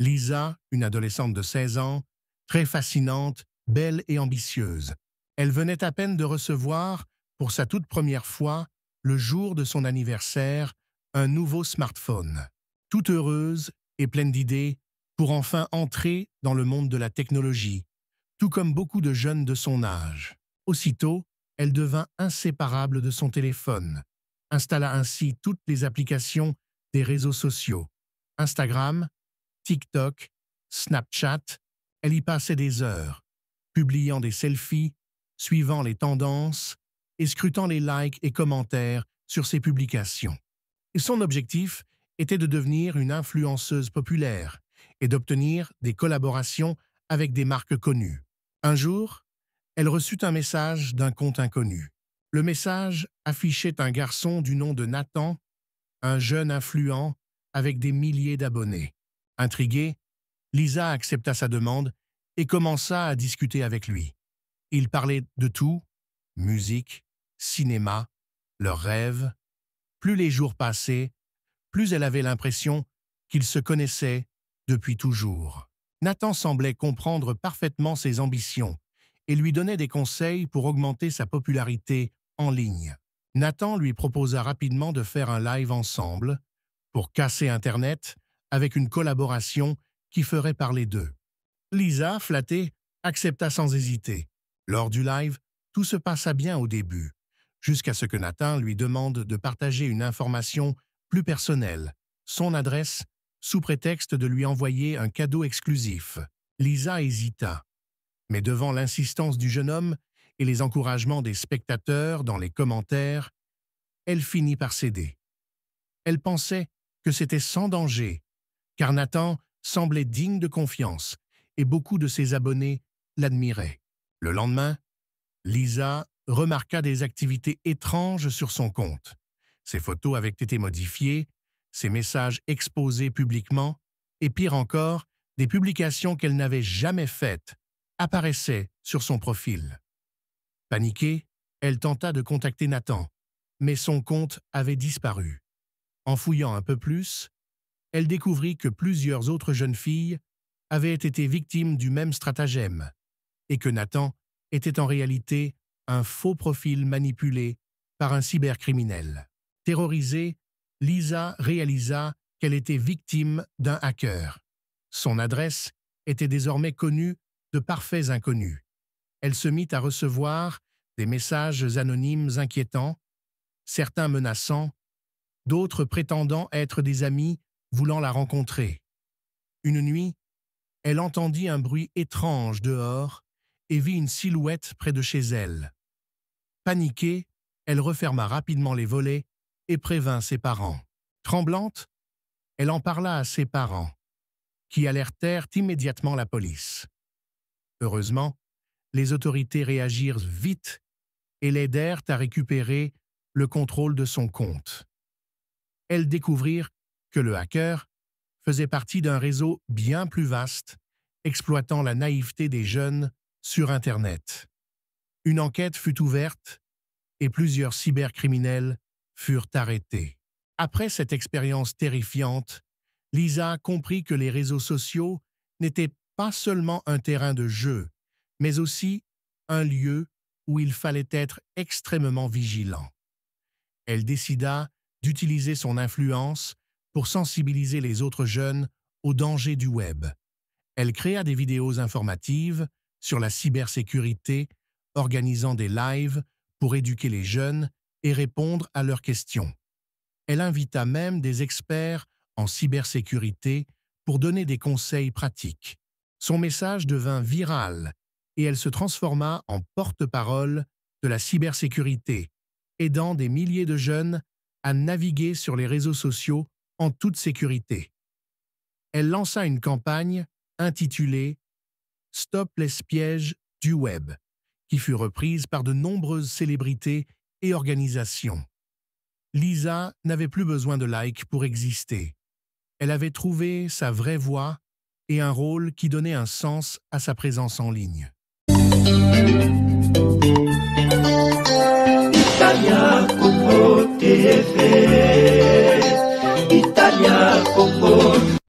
Lisa, une adolescente de 16 ans, très fascinante, belle et ambitieuse. Elle venait à peine de recevoir, pour sa toute première fois, le jour de son anniversaire, un nouveau smartphone. Toute heureuse et pleine d'idées pour enfin entrer dans le monde de la technologie, tout comme beaucoup de jeunes de son âge. Aussitôt, elle devint inséparable de son téléphone, installa ainsi toutes les applications des réseaux sociaux. Instagram, TikTok, Snapchat, elle y passait des heures, publiant des selfies, suivant les tendances et scrutant les likes et commentaires sur ses publications. Et son objectif était de devenir une influenceuse populaire et d'obtenir des collaborations avec des marques connues. Un jour, elle reçut un message d'un compte inconnu. Le message affichait un garçon du nom de Nathan, un jeune influent avec des milliers d'abonnés. Intriguée, Lisa accepta sa demande et commença à discuter avec lui. Ils parlaient de tout, musique, cinéma, leurs rêves. Plus les jours passaient, plus elle avait l'impression qu'ils se connaissaient depuis toujours. Nathan semblait comprendre parfaitement ses ambitions et lui donnait des conseils pour augmenter sa popularité en ligne. Nathan lui proposa rapidement de faire un live ensemble pour casser Internet avec une collaboration qui ferait parler d'eux. Lisa, flattée, accepta sans hésiter. Lors du live, tout se passa bien au début, jusqu'à ce que Nathan lui demande de partager une information plus personnelle, son adresse, sous prétexte de lui envoyer un cadeau exclusif. Lisa hésita, mais devant l'insistance du jeune homme et les encouragements des spectateurs dans les commentaires, elle finit par céder. Elle pensait que c'était sans danger, car Nathan semblait digne de confiance et beaucoup de ses abonnés l'admiraient. Le lendemain, Lisa remarqua des activités étranges sur son compte. Ses photos avaient été modifiées, ses messages exposés publiquement, et pire encore, des publications qu'elle n'avait jamais faites apparaissaient sur son profil. Paniquée, elle tenta de contacter Nathan, mais son compte avait disparu. En fouillant un peu plus, elle découvrit que plusieurs autres jeunes filles avaient été victimes du même stratagème et que Nathan était en réalité un faux profil manipulé par un cybercriminel. Terrorisée, Lisa réalisa qu'elle était victime d'un hacker. Son adresse était désormais connue de parfaits inconnus. Elle se mit à recevoir des messages anonymes inquiétants, certains menaçants, d'autres prétendant être des amis voulant la rencontrer. Une nuit, elle entendit un bruit étrange dehors et vit une silhouette près de chez elle. Paniquée, elle referma rapidement les volets et prévint ses parents. Tremblante, elle en parla à ses parents, qui alertèrent immédiatement la police. Heureusement, les autorités réagirent vite et l'aidèrent à récupérer le contrôle de son compte. Elles découvrirent que le hacker faisait partie d'un réseau bien plus vaste, exploitant la naïveté des jeunes sur Internet. Une enquête fut ouverte et plusieurs cybercriminels furent arrêtés. Après cette expérience terrifiante, Lisa comprit que les réseaux sociaux n'étaient pas seulement un terrain de jeu, mais aussi un lieu où il fallait être extrêmement vigilant. Elle décida d'utiliser son influence pour sensibiliser les autres jeunes aux dangers du web. Elle créa des vidéos informatives sur la cybersécurité, organisant des lives pour éduquer les jeunes et répondre à leurs questions. Elle invita même des experts en cybersécurité pour donner des conseils pratiques. Son message devint viral et elle se transforma en porte-parole de la cybersécurité, aidant des milliers de jeunes à naviguer sur les réseaux sociaux en toute sécurité. Elle lança une campagne intitulée « Stop les pièges du web » qui fut reprise par de nombreuses célébrités et organisations. Lisa n'avait plus besoin de likes pour exister. Elle avait trouvé sa vraie voix et un rôle qui donnait un sens à sa présence en ligne. Italia Como TV, Italia Como